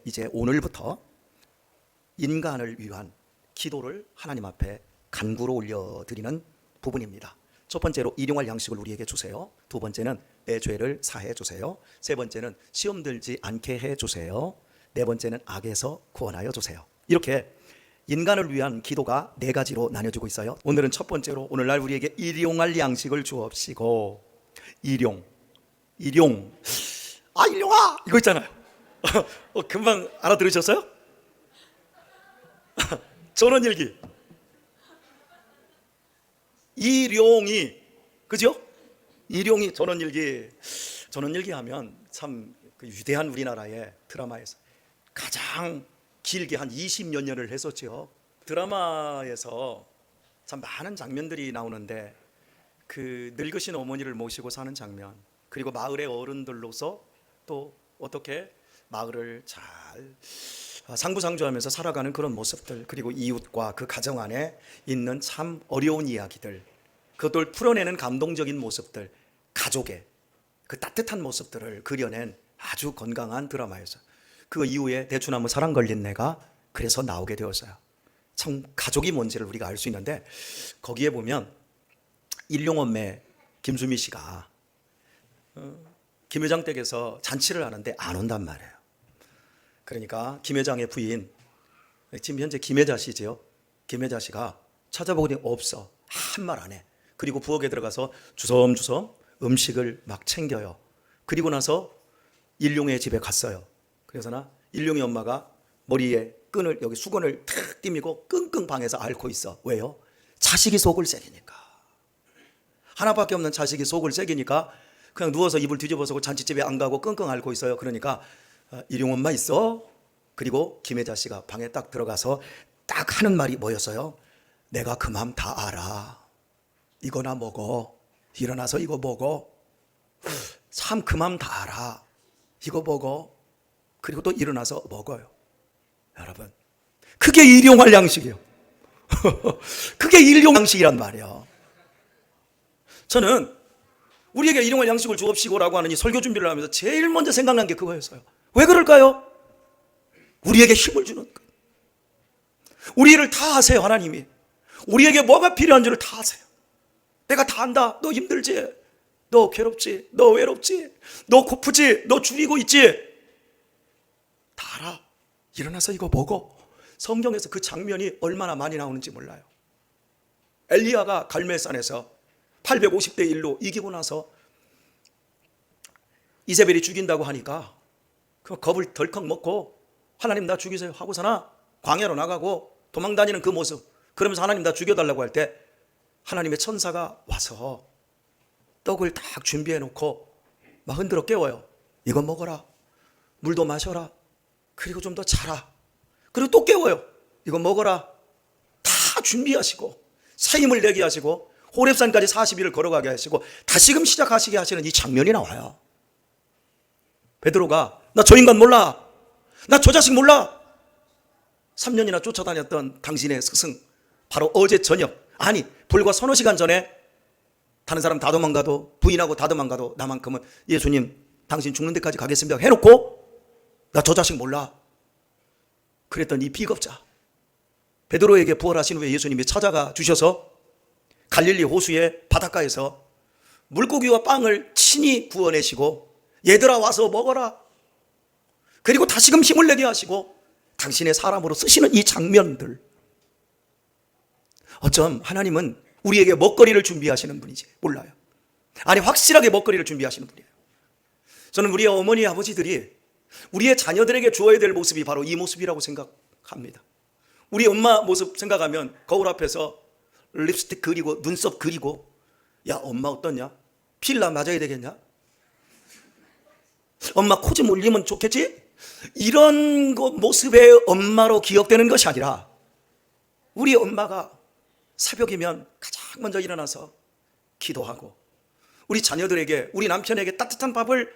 이제 오늘부터 인간을 위한 기도를 하나님 앞에 간구로 올려드리는 부분입니다. 첫 번째로 일용할 양식을 우리에게 주세요. 두 번째는 내 죄를 사해 주세요. 세 번째는 시험 들지 않게 해 주세요. 네 번째는 악에서 구원하여 주세요. 이렇게 인간을 위한 기도가 네 가지로 나뉘어지고 있어요. 오늘은 첫 번째로 오늘날 우리에게 일용할 양식을 주옵시고. 일용아 이거 있잖아요. 금방 알아들으셨어요? 전원일기 일용이, 그죠? 일용이 전원일기 하면 참 그 위대한 우리나라의 드라마에서 가장 길게 한 20몇 년을 했었죠. 드라마에서 참 많은 장면들이 나오는데 그 늙으신 어머니를 모시고 사는 장면, 그리고 마을의 어른들로서 또 어떻게 마을을 잘 상부상조하면서 살아가는 그런 모습들, 그리고 이웃과 그 가정 안에 있는 참 어려운 이야기들, 그것들 풀어내는 감동적인 모습들, 가족의 그 따뜻한 모습들을 그려낸 아주 건강한 드라마였어요. 그 이후에 대추나무 사랑 걸린 내가 그래서 나오게 되었어요. 참 가족이 뭔지를 우리가 알 수 있는데, 거기에 보면 일용엄매 김수미 씨가 김 회장 댁에서 잔치를 하는데 안 온단 말이에요. 그러니까 김 회장의 부인, 지금 현재 김혜자 씨지요. 김혜자 씨가 찾아보더니 없어. 한 말 안 해. 그리고 부엌에 들어가서 주섬주섬 음식을 막 챙겨요. 그리고 나서 일용의 집에 갔어요. 그래서 일용이 엄마가 머리에 끈을, 여기 수건을 탁 띄미고 끙끙 방에서 앓고 있어. 왜요? 자식이 속을 새기니까. 하나밖에 없는 자식이 속을 새기니까 그냥 누워서 이불 뒤집어서 잔치집에 안 가고 끙끙 앓고 있어요. 그러니까 일용 엄마 있어? 그리고 김혜자 씨가 방에 딱 들어가서 딱 하는 말이 뭐였어요? 내가 그 맘 다 알아. 이거나 먹어. 일어나서 이거 먹어. 참 그 맘 다 알아. 이거 먹어. 그리고 또 일어나서 먹어요. 여러분, 그게 일용할 양식이에요. 그게 일용 양식이란 말이에요. 저는 우리에게 일용할 양식을 주옵시고라고 하는 이 설교 준비를 하면서 제일 먼저 생각난 게 그거였어요. 왜 그럴까요? 우리에게 힘을 주는 것. 우리 일을 다 하세요. 하나님이 우리에게 뭐가 필요한지를 다 하세요. 내가 다 안다. 너 힘들지? 너 괴롭지? 너 외롭지? 너 고프지? 너 줄이고 있지? 다 알아. 일어나서 이거 먹어. 성경에서 그 장면이 얼마나 많이 나오는지 몰라요. 엘리야가 갈멜산에서 850대 1로 이기고 나서 이세벨이 죽인다고 하니까 그 겁을 덜컥 먹고 하나님 나 죽이세요 하고서나 광야로 나가고 도망다니는 그 모습, 그러면서 하나님 나 죽여달라고 할 때 하나님의 천사가 와서 떡을 딱 준비해 놓고 막 흔들어 깨워요. 이거 먹어라. 물도 마셔라. 그리고 좀 더 자라. 그리고 또 깨워요. 이거 먹어라. 다 준비하시고 새 힘을 내게 하시고 호렙산까지 40일을 걸어가게 하시고 다시금 시작하시게 하시는 이 장면이 나와요. 베드로가 나 저 인간 몰라. 나 저 자식 몰라. 3년이나 쫓아다녔던 당신의 스승, 바로 어제 저녁, 아니 불과 서너 시간 전에 다른 사람 다 도망가도, 부인하고 다 도망가도 나만큼은 예수님 당신 죽는 데까지 가겠습니다 해놓고 나 저 자식 몰라. 그랬던 이 비겁자 베드로에게 부활하신 후에 예수님이 찾아가 주셔서 갈릴리 호수의 바닷가에서 물고기와 빵을 친히 구워내시고 얘들아 와서 먹어라. 그리고 다시금 힘을 내게 하시고 당신의 사람으로 쓰시는 이 장면들, 어쩜 하나님은 우리에게 먹거리를 준비하시는 분이지 몰라요. 아니 확실하게 먹거리를 준비하시는 분이에요. 저는 우리 어머니 아버지들이 우리의 자녀들에게 주어야 될 모습이 바로 이 모습이라고 생각합니다. 우리 엄마 모습 생각하면 거울 앞에서 립스틱 그리고 눈썹 그리고, 야 엄마 어떻냐? 필라 맞아야 되겠냐? 엄마 코 좀 올리면 좋겠지? 이런 모습의 엄마로 기억되는 것이 아니라 우리 엄마가 새벽이면 가장 먼저 일어나서 기도하고 우리 자녀들에게, 우리 남편에게 따뜻한 밥을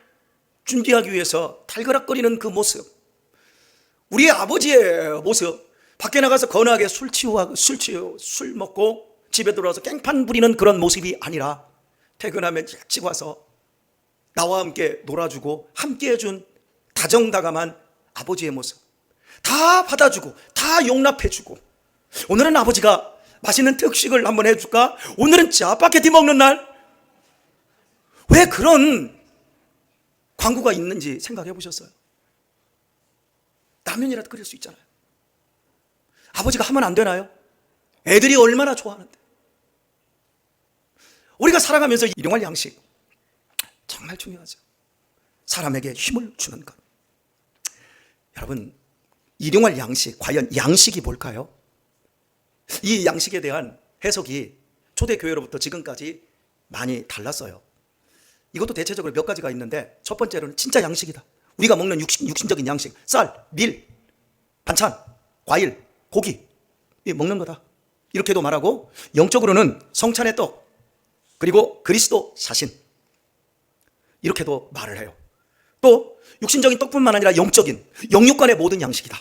준비하기 위해서 달그락거리는 그 모습, 우리 아버지의 모습, 밖에 나가서 거나하게 술 먹고 집에 들어와서 깽판 부리는 그런 모습이 아니라 퇴근하면 일찍 와서 나와 함께 놀아주고 함께 해준 다정다감한 아버지의 모습. 다 받아주고 다 용납해주고, 오늘은 아버지가 맛있는 특식을 한번 해줄까? 오늘은 짜파게티 먹는 날. 왜 그런 광고가 있는지 생각해 보셨어요? 라면이라도 끓일 수 있잖아요. 아버지가 하면 안 되나요? 애들이 얼마나 좋아하는데. 우리가 살아가면서 일용할 양식 정말 중요하죠. 사람에게 힘을 주는 것. 여러분, 일용할 양식, 과연 양식이 뭘까요? 이 양식에 대한 해석이 초대교회로부터 지금까지 많이 달랐어요. 이것도 대체적으로 몇 가지가 있는데, 첫 번째로는 진짜 양식이다. 우리가 먹는 육신적인 양식, 쌀, 밀, 반찬, 과일, 고기, 먹는 거다. 이렇게도 말하고, 영적으로는 성찬의 떡, 그리고 그리스도 사신, 이렇게도 말을 해요. 또 육신적인 떡뿐만 아니라 영적인, 영육간의 모든 양식이다.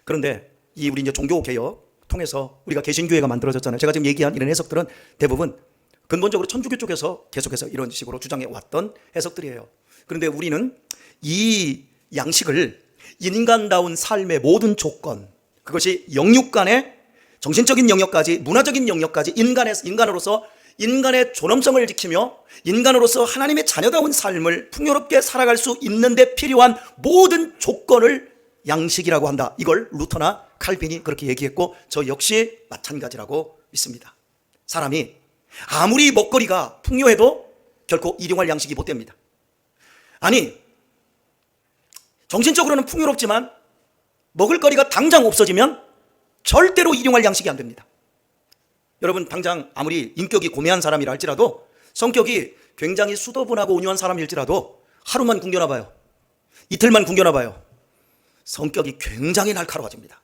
그런데 이 우리 이제 종교개혁 통해서 우리가 개신교회가 만들어졌잖아요. 제가 지금 얘기한 이런 해석들은 대부분 근본적으로 천주교 쪽에서 계속해서 이런 식으로 주장해 왔던 해석들이에요. 그런데 우리는 이 양식을 인간다운 삶의 모든 조건, 그것이 영육간의 정신적인 영역까지, 문화적인 영역까지 인간으로서 인간의 존엄성을 지키며 인간으로서 하나님의 자녀다운 삶을 풍요롭게 살아갈 수 있는 데 필요한 모든 조건을 양식이라고 한다. 이걸 루터나 칼빈이 그렇게 얘기했고, 저 역시 마찬가지라고 믿습니다. 사람이 아무리 먹거리가 풍요해도 결코 일용할 양식이 못 됩니다. 아니, 정신적으로는 풍요롭지만 먹을거리가 당장 없어지면 절대로 일용할 양식이 안 됩니다. 여러분, 당장 아무리 인격이 고매한 사람이라 할지라도, 성격이 굉장히 수더분하고 온유한 사람일지라도 하루만 굶겨놔 봐요, 이틀만 굶겨놔 봐요, 성격이 굉장히 날카로워집니다.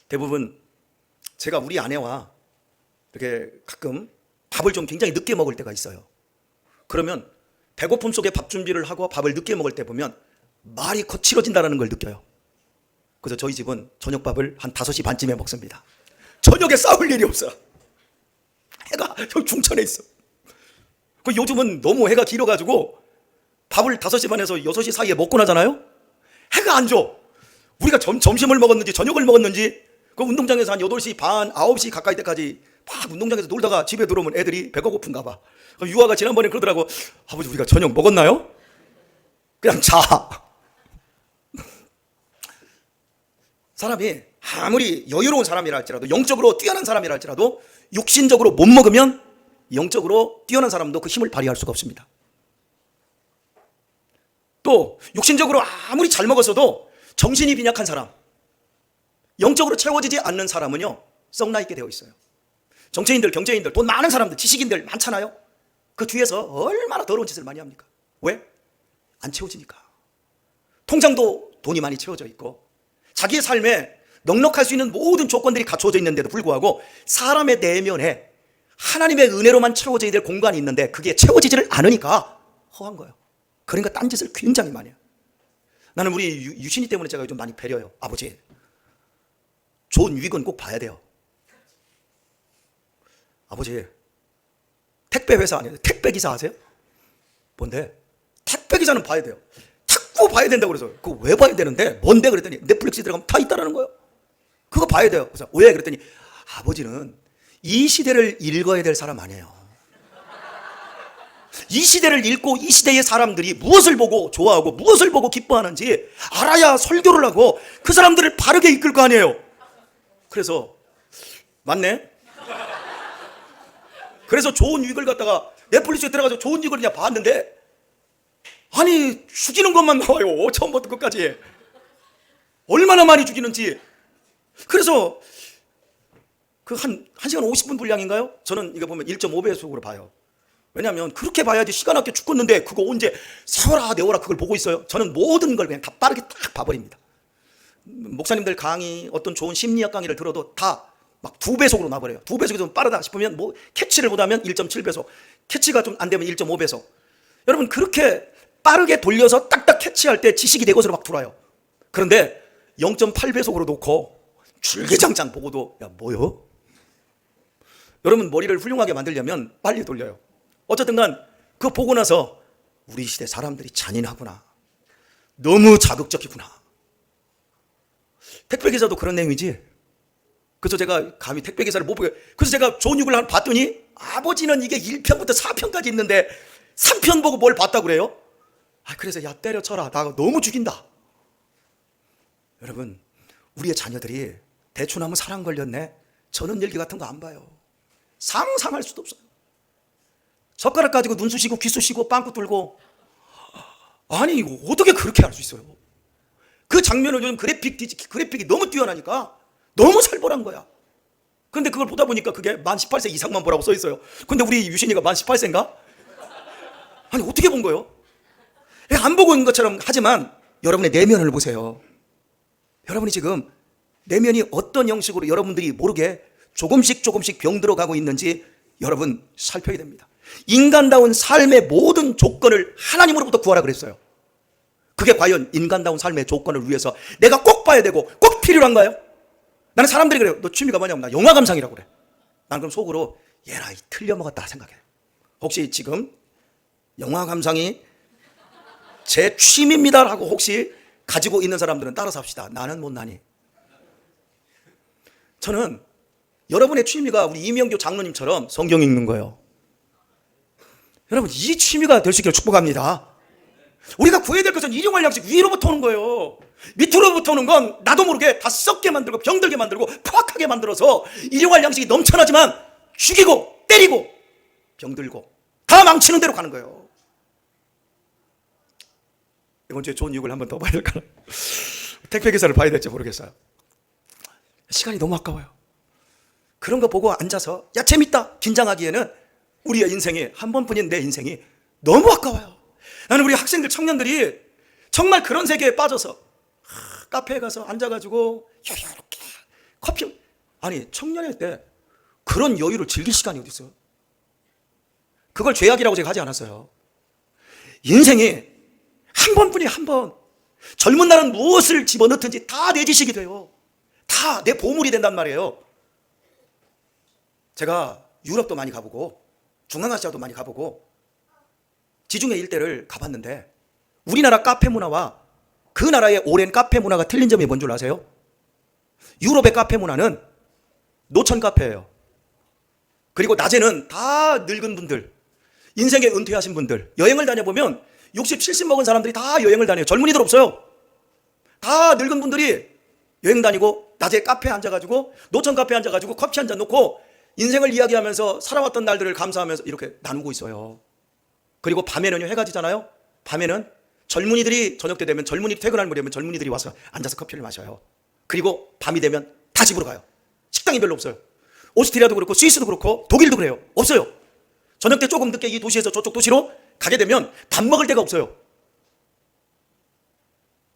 대부분 제가 우리 아내와 이렇게 가끔 밥을 좀 굉장히 늦게 먹을 때가 있어요. 그러면 배고픔 속에 밥 준비를 하고 밥을 늦게 먹을 때 보면 말이 거칠어진다는 걸 느껴요. 그래서 저희 집은 저녁밥을 한 5시 반쯤에 먹습니다. 저녁에 싸울 일이 없어. 해가 여기 중천에 있어. 요즘은 너무 해가 길어가지고 밥을 5시 반에서 6시 사이에 먹고 나잖아요. 해가 안 져. 우리가 점심을 먹었는지 저녁을 먹었는지, 그 운동장에서 한 8시 반, 9시 가까이 때까지 막 운동장에서 놀다가 집에 들어오면 애들이 배가 고픈가 봐. 유아가 지난번에 그러더라고. 아버지, 우리가 저녁 먹었나요? 그냥 자. 사람이 아무리 여유로운 사람이라 할지라도, 영적으로 뛰어난 사람이라 할지라도 육신적으로 못 먹으면 영적으로 뛰어난 사람도 그 힘을 발휘할 수가 없습니다. 또 육신적으로 아무리 잘 먹었어도 정신이 빈약한 사람, 영적으로 채워지지 않는 사람은요, 썩나 있게 되어 있어요. 정치인들, 경제인들, 돈 많은 사람들, 지식인들 많잖아요. 그 뒤에서 얼마나 더러운 짓을 많이 합니까? 왜? 안 채워지니까. 통장도 돈이 많이 채워져 있고 자기의 삶에 넉넉할 수 있는 모든 조건들이 갖춰져 있는데도 불구하고 사람의 내면에 하나님의 은혜로만 채워져야 될 공간이 있는데 그게 채워지지를 않으니까 허한 거예요. 그러니까 딴짓을 굉장히 많이 해요. 나는 우리 유신이 때문에 제가 좀 많이 배려요. 아버지, 존 윅은 꼭 봐야 돼요. 아버지, 택배 회사 아니에요? 택배 기사 아세요? 뭔데? 택배 기사는 봐야 돼요. 자꾸 봐야 된다고 그래서. 그거 왜 봐야 되는데? 뭔데? 그랬더니 넷플릭스에 들어가면 다 있다라는 거예요. 그거 봐야 돼요. 그래서 왜? 그랬더니 아버지는 이 시대를 읽어야 될 사람 아니에요. 이 시대를 읽고 이 시대의 사람들이 무엇을 보고 좋아하고 무엇을 보고 기뻐하는지 알아야 설교를 하고 그 사람들을 바르게 이끌 거 아니에요. 그래서 맞네. 그래서 좋은 윅을 갖다가 넷플릭스에 들어가서 좋은 윅을 그냥 봤는데, 아니 죽이는 것만 나와요. 처음부터 끝까지 얼마나 많이 죽이는지. 그래서 그 한 1시간 50분 분량인가요? 저는 이거 보면 1.5배속으로 봐요. 왜냐하면 그렇게 봐야지 시간 아껴 죽겠는데 그거 언제 세워라 내워라 그걸 보고 있어요. 저는 모든 걸 그냥 다 빠르게 딱 봐버립니다. 목사님들 강의, 어떤 좋은 심리학 강의를 들어도 다 막 2배속으로 놔버려요. 2배속이 좀 빠르다 싶으면 뭐 캐치를 못하면 1.7배속, 캐치가 좀 안 되면 1.5배속. 여러분, 그렇게 빠르게 돌려서 딱딱 캐치할 때 지식이 내 것으로 막 돌아요. 그런데 0.8배속으로 놓고 줄기장장 보고도 야 뭐요? 여러분, 머리를 훌륭하게 만들려면 빨리 돌려요. 어쨌든 간 그거 보고 나서 우리 시대 사람들이 잔인하구나. 너무 자극적이구나. 택배기사도 그런 내용이지. 그래서 제가 감히 택배기사를 못 보게, 그래서 제가 존6을 봤더니 아버지는 이게 1편부터 4편까지 있는데 3편 보고 뭘 봤다고 그래요? 그래서 야, 때려쳐라. 나 너무 죽인다. 여러분, 우리의 자녀들이 대충 하면 사랑 걸렸네. 전원일기 같은 거 안 봐요. 상상할 수도 없어요. 젓가락 가지고 눈 쑤시고 귀 쑤시고 빵꾸 뚫고, 아니 이거 어떻게 그렇게 할 수 있어요? 그 장면을 요즘 그래픽이 너무 뛰어나니까 너무 살벌한 거야. 근데 그걸 보다 보니까 그게 만 18세 이상만 보라고 써 있어요. 근데 우리 유신이가 만 18세인가? 아니 어떻게 본 거예요? 안 보고 있는 것처럼 하지만 여러분의 내면을 보세요. 여러분이 지금 내면이 어떤 형식으로 여러분들이 모르게 조금씩 병들어가고 있는지 여러분 살펴야 됩니다. 인간다운 삶의 모든 조건을 하나님으로부터 구하라 그랬어요. 그게 과연 인간다운 삶의 조건을 위해서 내가 꼭 봐야 되고 꼭 필요한가요? 나는 사람들이 그래요. 너 취미가 뭐냐면 나 영화 감상이라고 그래. 나는 그럼 속으로 얘라 이 틀려먹었다 생각해. 혹시 지금 영화 감상이 제 취미입니다라고 혹시 가지고 있는 사람들은 따라서 합시다. 나는 못나니. 저는 여러분의 취미가 우리 이명교 장로님처럼 성경 읽는 거예요. 여러분 이 취미가 될 수 있기를 축복합니다. 우리가 구해야 될 것은 일용할 양식 위로부터 오는 거예요. 밑으로부터 오는 건 나도 모르게 다 썩게 만들고 병들게 만들고 포악하게 만들어서 일용할 양식이 넘쳐나지만 죽이고 때리고 병들고 다 망치는 대로 가는 거예요. 이번 주에 존6을 한 번 더 봐야 될까요? 택배기사를 봐야 될지 모르겠어요. 시간이 너무 아까워요. 그런 거 보고 앉아서 야 재밌다 긴장하기에는 우리의 인생이 한 번뿐인 내 인생이 너무 아까워요. 나는 우리 학생들 청년들이 정말 그런 세계에 빠져서 카페에 가서 앉아가지고 이렇게 커피, 아니 청년일 때 그런 여유를 즐길 시간이 어디 있어요? 그걸 죄악이라고 제가 하지 않았어요. 인생이 한 번뿐이 한 번. 젊은 날은 무엇을 집어넣든지 다 내 지식이 돼요. 다 내 보물이 된단 말이에요. 제가 유럽도 많이 가보고 중앙아시아도 많이 가보고 지중해 일대를 가봤는데 우리나라 카페 문화와 그 나라의 오랜 카페 문화가 틀린 점이 뭔 줄 아세요? 유럽의 카페 문화는 노천 카페예요. 그리고 낮에는 다 늙은 분들, 인생에 은퇴하신 분들, 여행을 다녀보면 60, 70 먹은 사람들이 다 여행을 다녀요. 젊은이들 없어요. 다 늙은 분들이 여행 다니고 낮에 카페에 앉아가지고 노천 카페에 앉아가지고 커피 한 잔 놓고 인생을 이야기하면서 살아왔던 날들을 감사하면서 이렇게 나누고 있어요. 그리고 밤에는요 해가 지잖아요. 밤에는 젊은이들이 저녁 때 되면 젊은이 퇴근할 무렵이면 젊은이들이 와서 앉아서 커피를 마셔요. 그리고 밤이 되면 다 집으로 가요. 식당이 별로 없어요. 오스트리아도 그렇고 스위스도 그렇고 독일도 그래요. 없어요. 저녁 때 조금 늦게 이 도시에서 저쪽 도시로 가게 되면 밥 먹을 데가 없어요.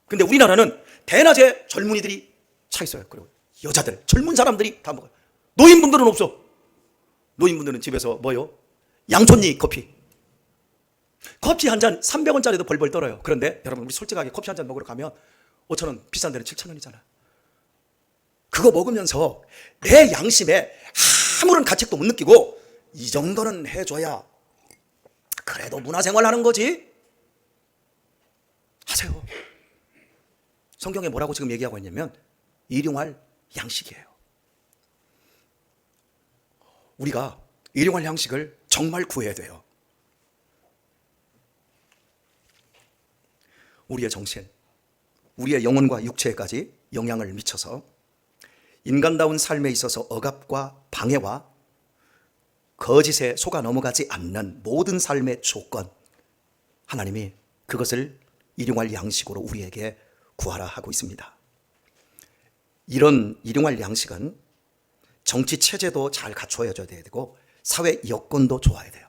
근데 우리나라는 대낮에 젊은이들이 차 있어요. 그리고 여자들, 젊은 사람들이 다 먹어요. 노인분들은 없어. 노인분들은 집에서 뭐요? 양촌리 커피. 커피 한 잔 300원짜리도 벌벌 떨어요. 그런데 여러분 우리 솔직하게 커피 한 잔 먹으러 가면 5,000원, 비싼 데는 7,000원이잖아. 그거 먹으면서 내 양심에 아무런 가책도 못 느끼고 이 정도는 해줘야 그래도 문화생활 하는 거지. 하세요. 성경에 뭐라고 지금 얘기하고 있냐면 일용할 양식이에요. 우리가 일용할 양식을 정말 구해야 돼요. 우리의 정신, 우리의 영혼과 육체에까지 영향을 미쳐서 인간다운 삶에 있어서 억압과 방해와 거짓에 속아 넘어가지 않는 모든 삶의 조건, 하나님이 그것을 일용할 양식으로 우리에게 구하라 하고 있습니다. 이런 일용할 양식은 정치 체제도 잘 갖춰져야 되고 사회 여건도 좋아야 돼요.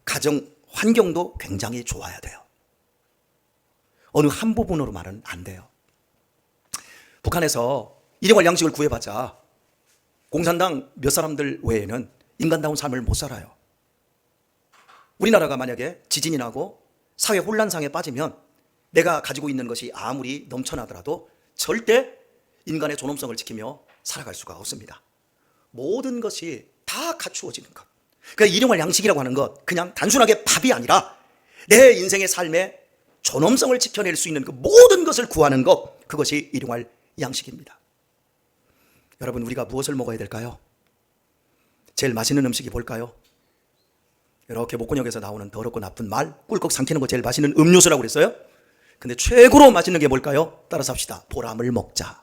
가정 환경도 굉장히 좋아야 돼요. 어느 한 부분으로만은 안 돼요. 북한에서 일용할 양식을 구해봤자 공산당 몇 사람들 외에는 인간다운 삶을 못 살아요. 우리나라가 만약에 지진이 나고 사회 혼란상에 빠지면 내가 가지고 있는 것이 아무리 넘쳐나더라도 절대 인간의 존엄성을 지키며 살아갈 수가 없습니다. 모든 것이 다 갖추어지는 것. 그러니까 일용할 양식이라고 하는 것, 그냥 단순하게 밥이 아니라 내 인생의 삶의 존엄성을 지켜낼 수 있는 그 모든 것을 구하는 것, 그것이 일용할 양식입니다. 여러분, 우리가 무엇을 먹어야 될까요? 제일 맛있는 음식이 뭘까요? 이렇게 목곤역에서 나오는 더럽고 나쁜 말, 꿀꺽 삼키는 거 제일 맛있는 음료수라고 그랬어요. 근데 최고로 맛있는 게 뭘까요? 따라서 합시다. 보람을 먹자.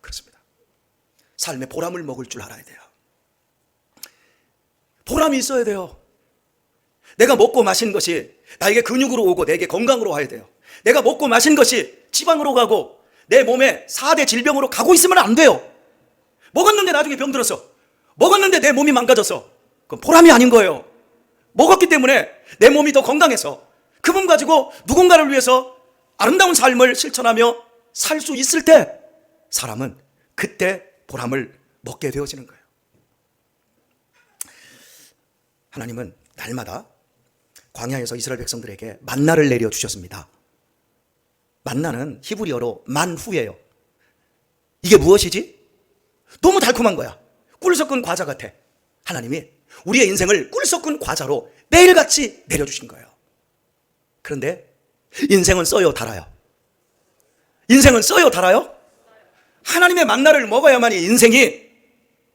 그렇습니다. 삶의 보람을 먹을 줄 알아야 돼요. 보람이 있어야 돼요. 내가 먹고 마신 것이 나에게 근육으로 오고 내게 건강으로 와야 돼요. 내가 먹고 마신 것이 지방으로 가고 내 몸에 4대 질병으로 가고 있으면 안 돼요. 먹었는데 나중에 병들었어. 먹었는데 내 몸이 망가졌어. 그건 보람이 아닌 거예요. 먹었기 때문에 내 몸이 더 건강해서 그 몸 가지고 누군가를 위해서 아름다운 삶을 실천하며 살 수 있을 때 사람은 그때 보람을 먹게 되어지는 거예요. 하나님은 날마다 광야에서 이스라엘 백성들에게 만나를 내려주셨습니다. 만나는 히브리어로 만후예요. 이게 무엇이지? 너무 달콤한 거야. 꿀 섞은 과자 같아. 하나님이 우리의 인생을 꿀 섞은 과자로 매일같이 내려주신 거예요. 그런데 인생은 써요, 달아요? 인생은 써요, 달아요? 하나님의 만나를 먹어야만이 인생이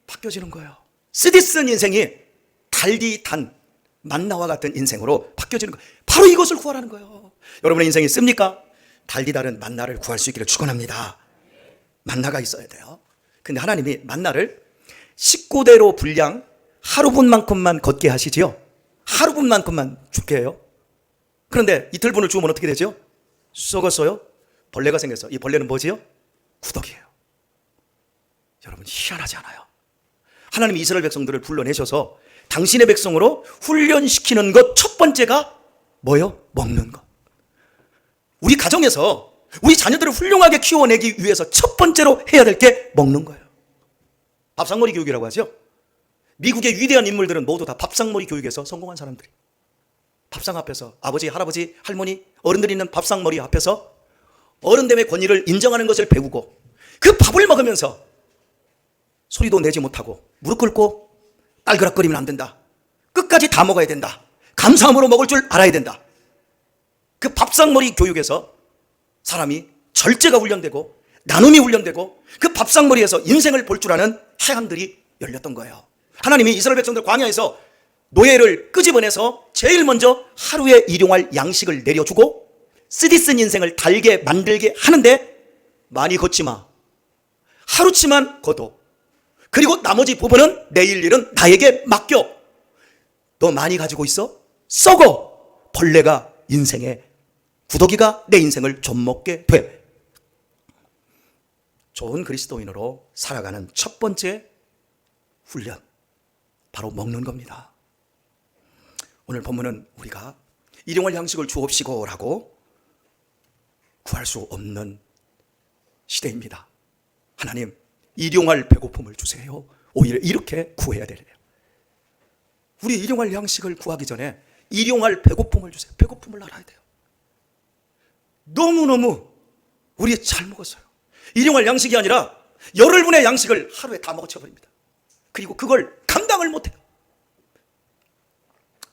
바뀌어지는 거예요. 쓰디 쓴 인생이 달디 단 만나와 같은 인생으로 바뀌어지는 거예요. 바로 이것을 구하라는 거예요. 여러분의 인생이 씁니까? 달디 다른 만나를 구할 수 있기를 축원합니다. 만나가 있어야 돼요. 근데 하나님이 만나를 식구대로 분량 하루분만큼만 걷게 하시지요. 하루분만큼만 죽게 해요. 그런데 이틀분을 주우면 어떻게 되죠? 썩었어요. 벌레가 생겼어. 이 벌레는 뭐지요? 구더기예요. 여러분, 희한하지 않아요? 하나님이 이스라엘 백성들을 불러내셔서 당신의 백성으로 훈련시키는 것 첫 번째가 뭐예요? 먹는 것. 우리 가정에서 우리 자녀들을 훌륭하게 키워내기 위해서 첫 번째로 해야 될 게 먹는 거예요. 밥상머리 교육이라고 하죠. 미국의 위대한 인물들은 모두 다 밥상머리 교육에서 성공한 사람들이. 밥상 앞에서 아버지, 할아버지, 할머니, 어른들이 있는 밥상머리 앞에서 어른됨의 권위를 인정하는 것을 배우고 그 밥을 먹으면서 소리도 내지 못하고 무릎 꿇고 딸그락거리면 안 된다. 끝까지 다 먹어야 된다. 감사함으로 먹을 줄 알아야 된다. 그 밥상머리 교육에서 사람이 절제가 훈련되고 나눔이 훈련되고 그 밥상머리에서 인생을 볼 줄 아는 해안들이 열렸던 거예요. 하나님이 이스라엘 백성들 광야에서 노예를 끄집어내서 제일 먼저 하루에 일용할 양식을 내려주고 쓰디쓴 인생을 달게 만들게 하는데 많이 걷지 마. 하루치만 걷어. 그리고 나머지 부분은 내일 일은 나에게 맡겨. 너 많이 가지고 있어? 썩어. 벌레가 인생에 구더기가 내 인생을 좀먹게 돼. 좋은 그리스도인으로 살아가는 첫 번째 훈련, 바로 먹는 겁니다. 오늘 본문은 우리가 일용할 양식을 주옵시고라고 구할 수 없는 시대입니다. 하나님, 일용할 배고픔을 주세요. 오히려 이렇게 구해야 되네요. 우리 일용할 양식을 구하기 전에 일용할 배고픔을 주세요. 배고픔을 알아야 돼요. 너무너무 우리 잘 먹었어요. 일용할 양식이 아니라 열흘분의 양식을 하루에 다 먹어쳐버립니다. 그리고 그걸 감당을 못해요.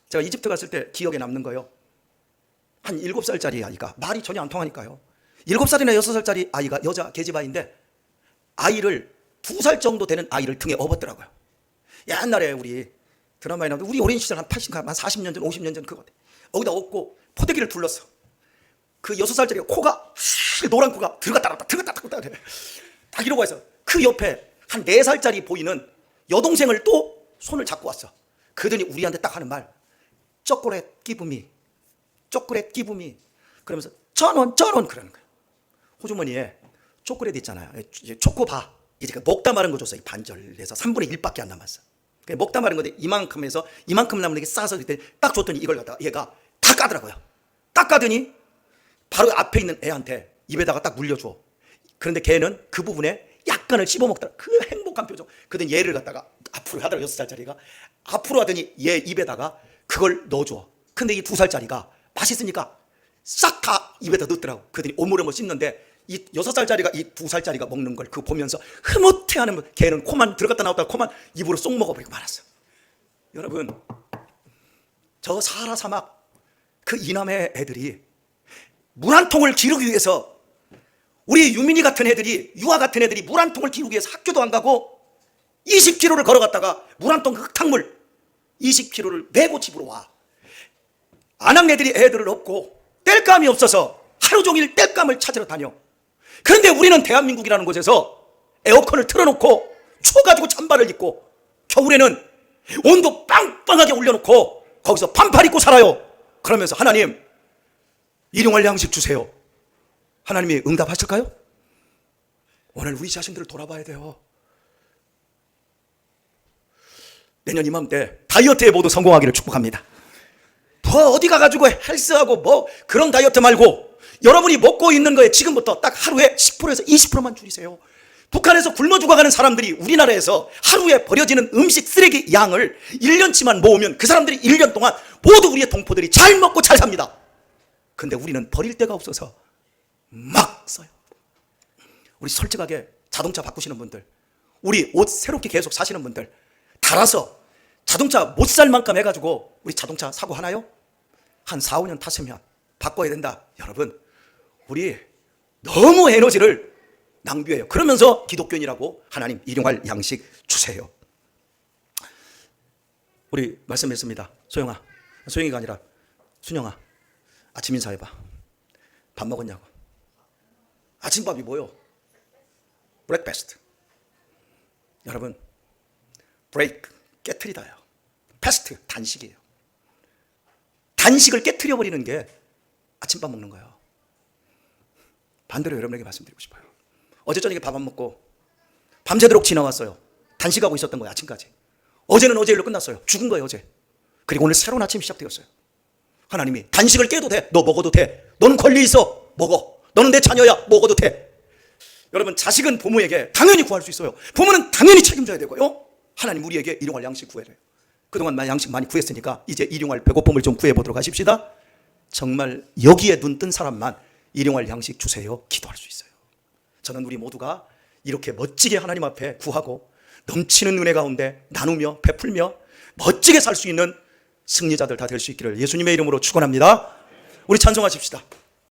제가 이집트 갔을 때 기억에 남는 거요. 한 7살짜리 아이가 말이 전혀 안 통하니까요. 7살이나 6살짜리 아이가 여자 계집아이인데 아이를 2살 정도 되는 아이를 등에 업었더라고요. 옛날에 우리 드라마에 나오는데 우리 어린 시절 한 40년 전 50년 전 그거 거기다 업고 포대기를 둘렀어. 그 6살짜리가 코가 노란 코가 들어갔다 나왔다 딱 이러고 해서 그 옆에 한 4살짜리 보이는 여동생을 또 손을 잡고 왔어. 그러더니 우리한테 딱 하는 말, 초콜릿 기부미 그러면서 전원 그러는 거야. 호주머니에 초콜릿 있잖아요. 초코바 이제 먹다 마른 거 줬어. 반절에서 3분의 1밖에 안 남았어. 먹다 마른 건데 이만큼에서 이만큼 남은 게 싸서 그때 딱 줬더니 이걸 갖다가 얘가 다 까더라고요. 딱 까더니 바로 앞에 있는 애한테 입에다가 딱 물려줘. 그런데 걔는 그 부분에 약간을 씹어먹더라. 그 행복한 표정. 그러더니 얘를 갖다가 앞으로 하더라. 6살짜리가 앞으로 하더니 얘 입에다가 그걸 넣어줘. 근데 이 2살짜리가 맛있으니까 싹 다 입에다 넣더라고. 그러더니 오물오물 씹는데 이 6살짜리가 이 2살짜리가 먹는 걸 그거 보면서 흐뭇해하는 거예요. 걔는 코만 들어갔다 나왔다가 코만 입으로 쏙 먹어버리고 말았어. 여러분, 저 사하라 사막 그 이남의 애들이 물 한 통을 기르기 위해서, 우리 유민이 같은 애들이, 유아 같은 애들이 물 한 통을 기르기 위해서 학교도 안 가고 20km를 걸어갔다가 물 한 통 흙탕물 20km를 메고 집으로 와. 아낙네들이 애들을 업고 땔감이 없어서 하루 종일 땔감을 찾으러 다녀. 그런데 우리는 대한민국이라는 곳에서 에어컨을 틀어놓고 추워 가지고 잠바를 입고 겨울에는 온도 빵빵하게 올려놓고 거기서 반팔 입고 살아요. 그러면서 하나님, 일용할 양식 주세요. 하나님이 응답하실까요? 오늘 우리 자신들을 돌아봐야 돼요. 내년 이맘때 다이어트에 모두 성공하기를 축복합니다. 뭐 어디 가가지고 헬스하고 뭐 그런 다이어트 말고 여러분이 먹고 있는 거에 지금부터 딱 하루에 10%에서 20%만 줄이세요. 북한에서 굶어 죽어가는 사람들이 우리나라에서 하루에 버려지는 음식 쓰레기 양을 1년치만 모으면 그 사람들이 1년 동안 모두 우리의 동포들이 잘 먹고 잘 삽니다. 근데 우리는 버릴 데가 없어서 막 써요. 우리 솔직하게 자동차 바꾸시는 분들, 우리 옷 새롭게 계속 사시는 분들, 달아서 자동차 못 살 만큼 해가지고 우리 자동차 사고 하나요? 한 4, 5년 탔으면 바꿔야 된다. 여러분, 우리 너무 에너지를 낭비해요. 그러면서 기독교인이라고 하나님 일용할 양식 주세요. 우리 말씀했습니다. 소영아, 소영이가 아니라 순영아, 아침 인사해봐. 밥 먹었냐고. 아침밥이 뭐요? 브렉패스트. 여러분, 브레이크 깨트리다요. 패스트 단식이에요. 단식을 깨트려 버리는 게 아침밥 먹는 거예요. 반대로 여러분에게 말씀드리고 싶어요. 어제 저녁에 밥 안 먹고 밤새도록 지나왔어요. 단식하고 있었던 거예요. 아침까지. 어제는 어제 일로 끝났어요. 죽은 거예요. 어제. 그리고 오늘 새로운 아침이 시작되었어요. 하나님이 단식을 깨도 돼. 너 먹어도 돼. 너는 권리 있어. 먹어. 너는 내 자녀야. 먹어도 돼. 여러분, 자식은 부모에게 당연히 구할 수 있어요. 부모는 당연히 책임져야 되고요. 하나님 우리에게 일용할 양식 구해야 돼요. 그동안 양식 많이 구했으니까 이제 일용할 배고픔을 좀 구해보도록 하십시다. 정말 여기에 눈 뜬 사람만 일용할 양식 주세요 기도할 수 있어요. 저는 우리 모두가 이렇게 멋지게 하나님 앞에 구하고 넘치는 은혜 가운데 나누며 베풀며 멋지게 살 수 있는 승리자들 다 될 수 있기를 예수님의 이름으로 축원합니다. 우리 찬송하십시다.